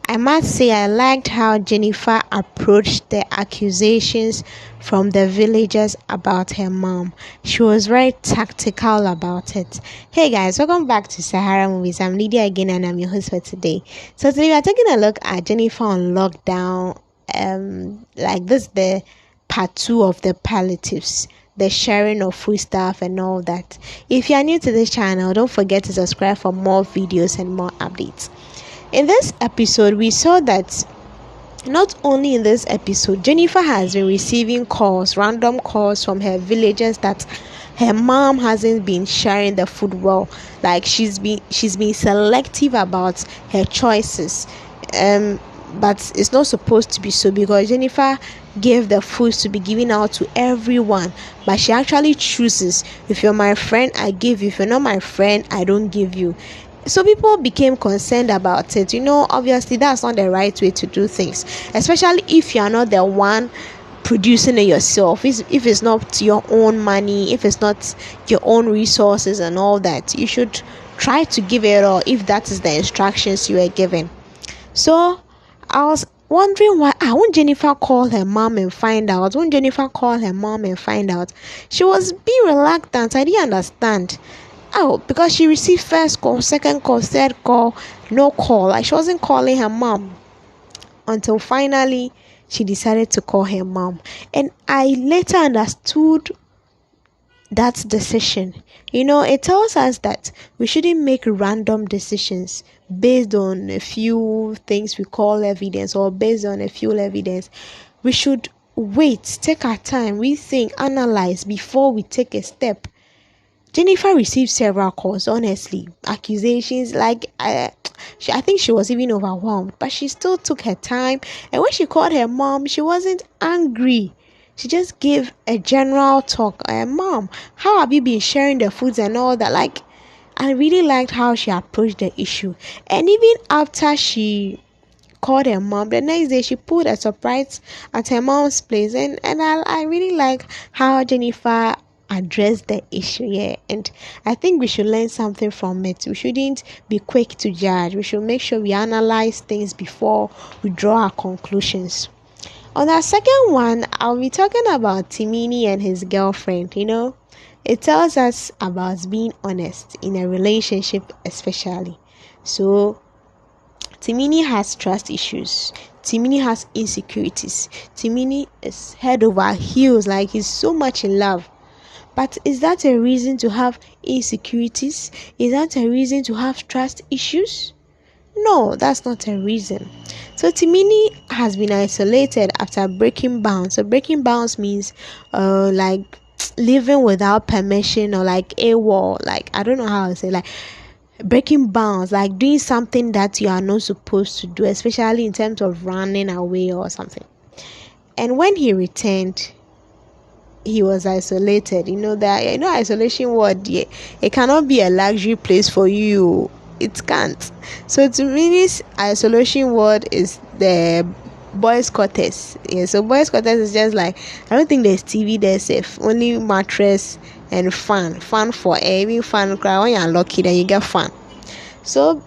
I must say I liked how Jenifa approached the accusations from the villagers about her mom. She was very tactical about it. Hey guys, welcome back to Sahara Movies. I'm Lydia again and I'm your host for today. So today we are taking a look at Jenifa on lockdown. Like this the part 2 of the palliatives, the sharing of food stuff and all that. If you are new to this channel, don't forget to subscribe for more videos and more updates. In this episode, we saw that not only in this episode, Jenifa has been receiving calls, random calls from her villagers that her mom hasn't been sharing the food well. Like she's been selective about her choices. But it's not supposed to be so, because Jenifa gave the foods to be given out to everyone, but she actually chooses, if you're my friend I give you, if you're not my friend I don't give you. So people became concerned about it. Obviously that's not the right way to do things, especially if you are not the one producing it yourself. If it's not your own money, if it's not your own resources and all that, you should try to give it all if that is the instructions you are given. So I was wondering why won't Jenifa call her mom and find out? She was being reluctant. I didn't understand. Because she received first call, second call, third call, no call. Like she wasn't calling her mom until finally she decided to call her mom. And I later understood that decision. It tells us that we shouldn't make random decisions based on a few things we call evidence, or based on a few evidence. We should wait, take our time, rethink, analyze before we take a step. Jenifa received several calls, honestly, accusations. I think she was even overwhelmed, but she still took her time. And when she called her mom, she wasn't angry. She just gave a general talk. Mom, how have you been sharing the foods and all that? I really liked how she approached the issue. And even after she called her mom, the next day she put a surprise at her mom's place. And I really like how Jenifa address the issue. And I think we should learn something from it. We shouldn't be quick to judge. We should make sure we analyze things before we draw our conclusions. On our second one, I'll be talking about Timini and his girlfriend. It tells us about being honest in a relationship, especially. So Timini has trust issues. Timini has insecurities. Timini is head over heels, like he's so much in love. But is that a reason to have insecurities? Is that a reason to have trust issues? No, that's not a reason. So Timini has been isolated after breaking bounds. So breaking bounds means like living without permission, or like AWOL. Like I don't know how to say, like breaking bounds, like doing something that you are not supposed to do, especially in terms of running away or something. And when he returned, he was isolated. Isolation word, it cannot be a luxury place for you. It can't. So to me, this isolation word is the boys' quarters. So boys' quarters is just like, I don't think there's TV there, safe. Only mattress and fan for air. Even fan cry when you're lucky, then you get fan. So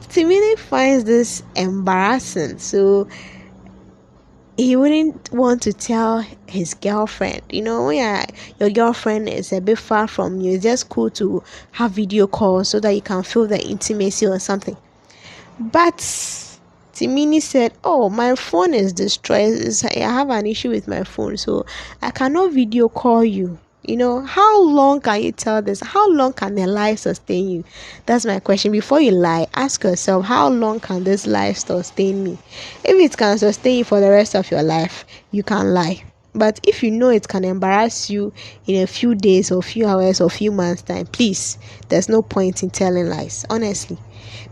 Timini finds this embarrassing. So he wouldn't want to tell his girlfriend. When your girlfriend is a bit far from you, it's just cool to have video calls so that you can feel the intimacy or something. But Timini said, my phone is destroyed. I have an issue with my phone, so I cannot video call you. How long can you tell this? How long can the lie sustain you? That's my question. Before you lie, ask yourself, how long can this lie sustain me? If it can sustain you for the rest of your life, you can lie. But if you know it can embarrass you in a few days or few hours or few months time, please, there's no point in telling lies, honestly.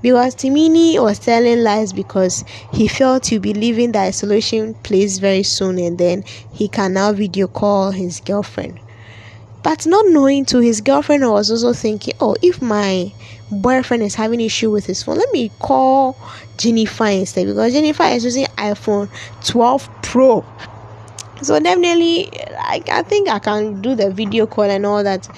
Because Timini was telling lies because he felt he'll be leaving the isolation place very soon, and then he can now video call his girlfriend. But not knowing to, his girlfriend was also thinking, if my boyfriend is having issue with his phone, let me call Jenifa instead, because Jenifa is using iPhone 12 Pro. So definitely, I think I can do the video call and all that.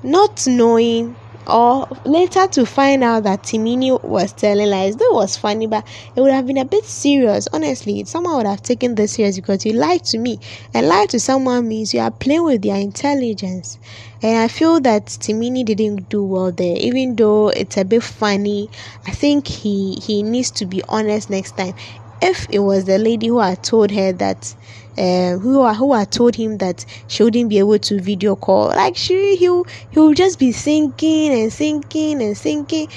Not knowing or later to find out that Timini was telling lies. Though it was funny, but it would have been a bit serious. Honestly, someone would have taken this serious because you lied to me, and lie to someone means you are playing with their intelligence. And I feel that Timini didn't do well there, even though it's a bit funny. I think he needs to be honest next time. If it was the lady who had told her that who had told him that she wouldn't be able to video call, like he'll just be thinking and thinking and thinking,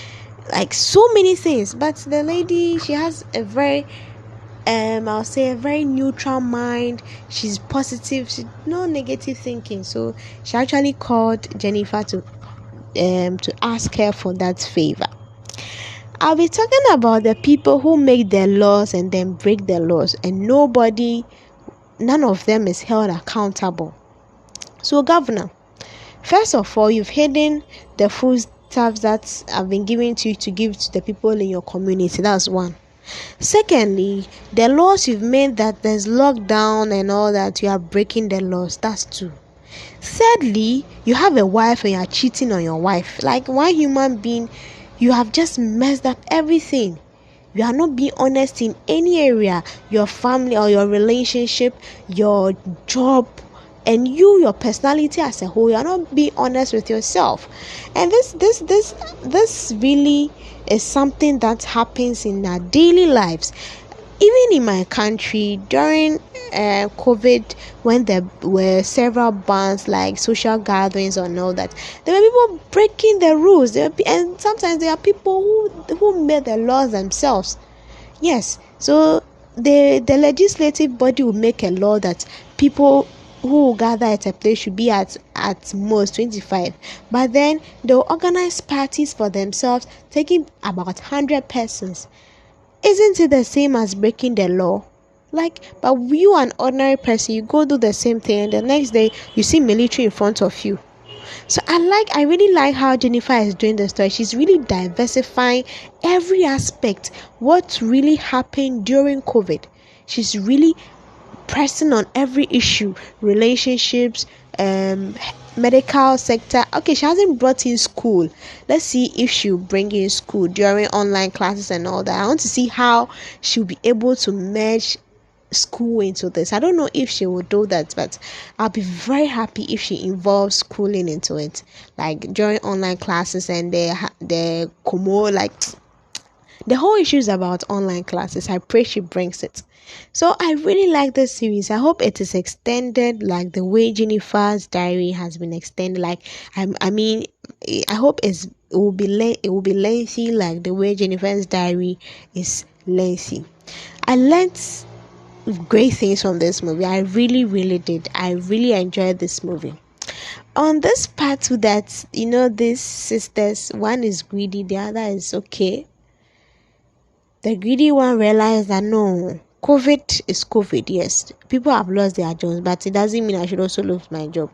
like so many things. But the lady, she has a very I'll say a very neutral mind. She's positive, she no negative thinking. So she actually called Jenifa to ask her for that favor. I'll be talking about the people who make their laws and then break their laws, and none of them is held accountable. So, Governor, first of all, you've hidden the foodstuffs that have been given to you to give to the people in your community. That's one. Secondly, the laws you've made that there's lockdown and all that, you are breaking the laws. That's two. Thirdly, you have a wife and you are cheating on your wife. Like one human being, you have just messed up everything. You are not being honest in any area, your family or your relationship, your job, and your personality as a whole. You are not being honest with yourself. And this really is something that happens in our daily lives. Even in my country during COVID, when there were several bans like social gatherings and all that, there were people breaking the rules. And sometimes there are people who made the laws themselves. Yes, so the legislative body will make a law that people who gather at a place should be at most 25, but then they'll organize parties for themselves, taking about 100 persons. Isn't it the same as breaking the law? Like, but you, an ordinary person, you go do the same thing, and the next day you see military in front of you. So I really like how Jenifa is doing the story. She's really diversifying every aspect. What really happened during COVID? She's really pressing on every issue, relationships, medical sector. Okay, she hasn't brought in school. Let's see if she'll bring in school during online classes and all that. I want to see how she'll be able to merge school into this. I don't know if she will do that, but I'll be very happy if she involves schooling into it, like during online classes and the Como, like the whole issues about online classes. I pray she brings it. So I really like this series. I hope it is extended like the way Jennifer's diary has been extended. Like I mean, I hope it will be lengthy like the way Jennifer's diary is lengthy. I learned great things from this movie. I really, really did. I really enjoyed this movie. On this part too, that these sisters, one is greedy, the other is okay. The greedy one realized that no, COVID is COVID. Yes, people have lost their jobs, but it doesn't mean I should also lose my job.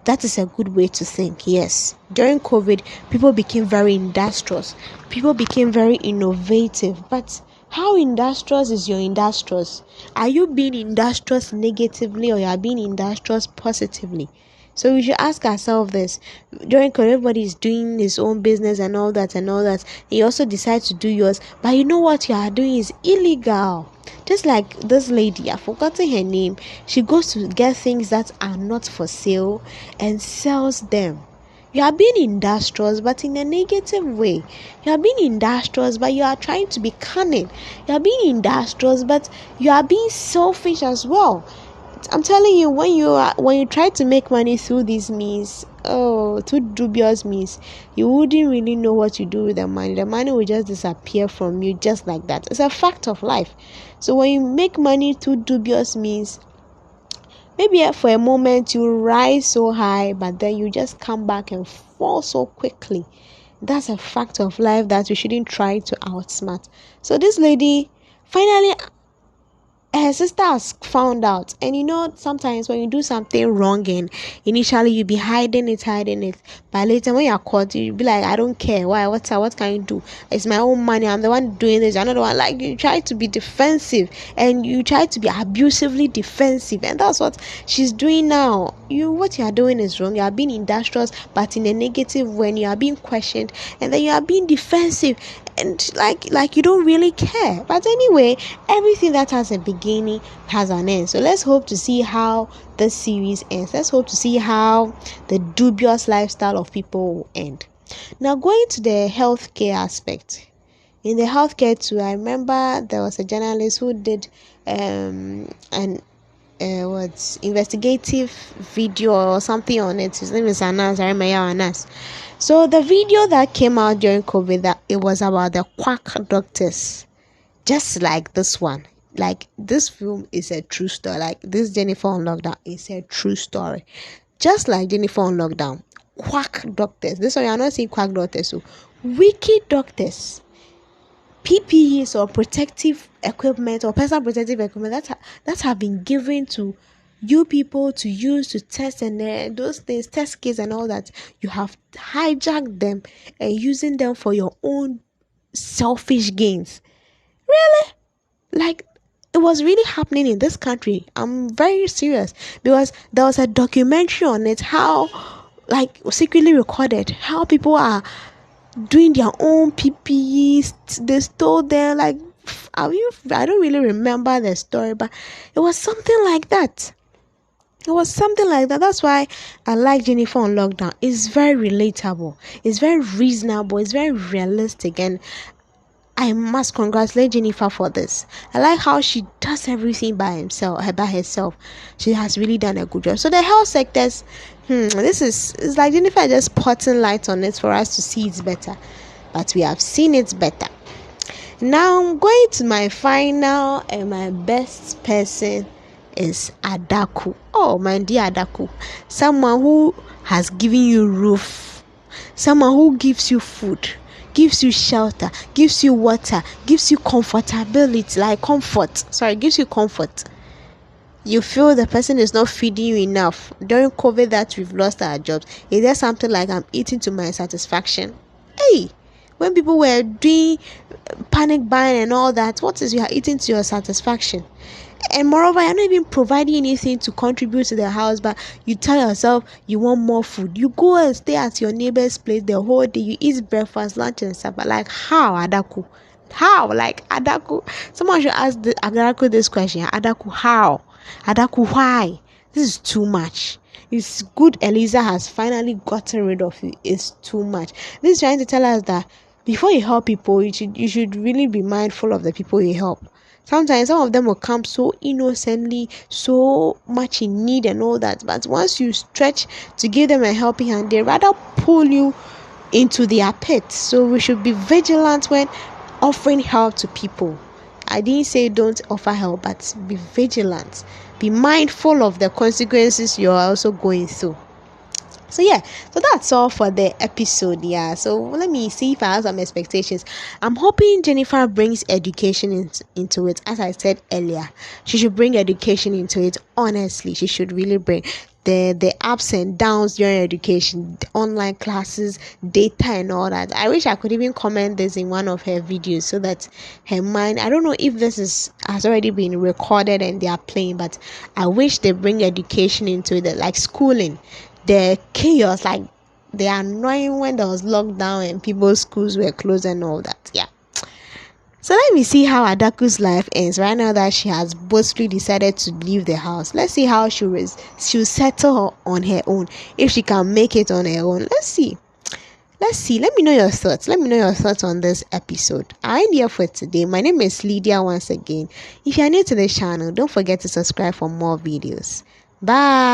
That is a good way to think. Yes, during COVID, people became very industrious. People became very innovative. But how industrious is your industrious? Are you being industrious negatively or you are being industrious positively? So we should ask ourselves this. During COVID, everybody is doing his own business and all that and all that. You also decide to do yours, but you know what you are doing is illegal. Just like this lady, I've forgotten her name. She goes to get things that are not for sale and sells them. You are being industrious, but in a negative way. You are being industrious, but you are trying to be cunning. You are being industrious, but you are being selfish as well. I'm telling you, when you try to make money through these means, through dubious means, you wouldn't really know what you do with the money. The money will just disappear from you just like that. It's a fact of life. So when you make money through dubious means, maybe for a moment you rise so high, but then you just come back and fall so quickly. That's a fact of life that you shouldn't try to outsmart. So this lady finally her sister has found out. And you know, sometimes when you do something wrong and initially you be hiding it, but later when you're caught, you be like, I don't care. Why? What can you do? It's my own money. I'm the one doing this. You're not the one. Like, you try to be defensive and you try to be abusively defensive, and that's what she's doing now. What you are doing is wrong. You are being industrious, but in a negative when you are being questioned, and then you are being defensive, and like you don't really care. But anyway, everything that has a beginning has an end. So let's hope to see how this series ends. Let's hope to see how the dubious lifestyle of people will end. Now, going to the healthcare aspect. In the healthcare too, I remember there was a journalist who did an investigative video or something on it. His name is Anas. I remember Anas. So the video that came out during COVID, that it was about the quack doctors, just like this one. Like, this film is a true story. Like, this Jenifa on Lockdown is a true story, just like Jenifa on Lockdown. Quack doctors. This one, you are not seeing quack doctors. So wicked doctors. PPEs or protective equipment or personal protective equipment that have been given to you people to use to test, and those things, test kits and all that, you have hijacked them and using them for your own selfish gains. Really? Like, it was really happening in this country. I'm very serious, because there was a documentary on it, how, like, secretly recorded, how people are doing their own PPEs. They stole them. Like, I don't really remember the story, but it was something like that. That's why I like Jenifa on Lockdown. It's very relatable. It's very reasonable. It's very realistic, and I must congratulate Jenifa for this. I like how she does everything by herself. She has really done a good job. So the health sectors, this is like Jenifa just putting light on it for us to see it's better. But we have seen it's better. Now I'm going to my final and my best person is Adaku. Oh, my dear Adaku. Someone who has given you roof. Someone who gives you food, gives you shelter, gives you water, gives you comfortability, gives you comfort. You feel the person is not feeding you enough. During COVID that we've lost our jobs, is there something like, I'm eating to my satisfaction? Hey, when people were doing panic buying and all that, what is you are eating to your satisfaction? And moreover, you're not even providing anything to contribute to the house, but you tell yourself you want more food. You go and stay at your neighbor's place the whole day. You eat breakfast, lunch, and supper. Like, how, Adaku? How? Like, Adaku? Someone should ask Adaku this question. Adaku, how? Adaku, why? This is too much. It's good Eliza has finally gotten rid of you. It's too much. This is trying to tell us that before you help people, you should really be mindful of the people you help. Sometimes some of them will come so innocently, so much in need and all that. But once you stretch to give them a helping hand, they rather pull you into their pit. So we should be vigilant when offering help to people. I didn't say don't offer help, but be vigilant. Be mindful of the consequences you're also going through. So that's all for the episode. So let me see if I have some expectations. I'm hoping Jenifa brings education into it. As I said earlier, she should bring education into it. Honestly, she should really bring the ups and downs during education, the online classes, data and all that. I wish I could even comment this in one of her videos so that her mind, I don't know if this has already been recorded and they are playing, but I wish they bring education into it, like schooling. The chaos, like the annoying when there was lockdown and people's schools were closed and all that. So let me see how Adaku's life ends right now that she has boastfully decided to leave the house. Let's see how she'll settle on her own, if she can make it on her own. Let's see. Let me know your thoughts. Let me know your thoughts on this episode. I end here for today. My name is Lydia once again. If you are new to this channel, don't forget to subscribe for more videos. Bye.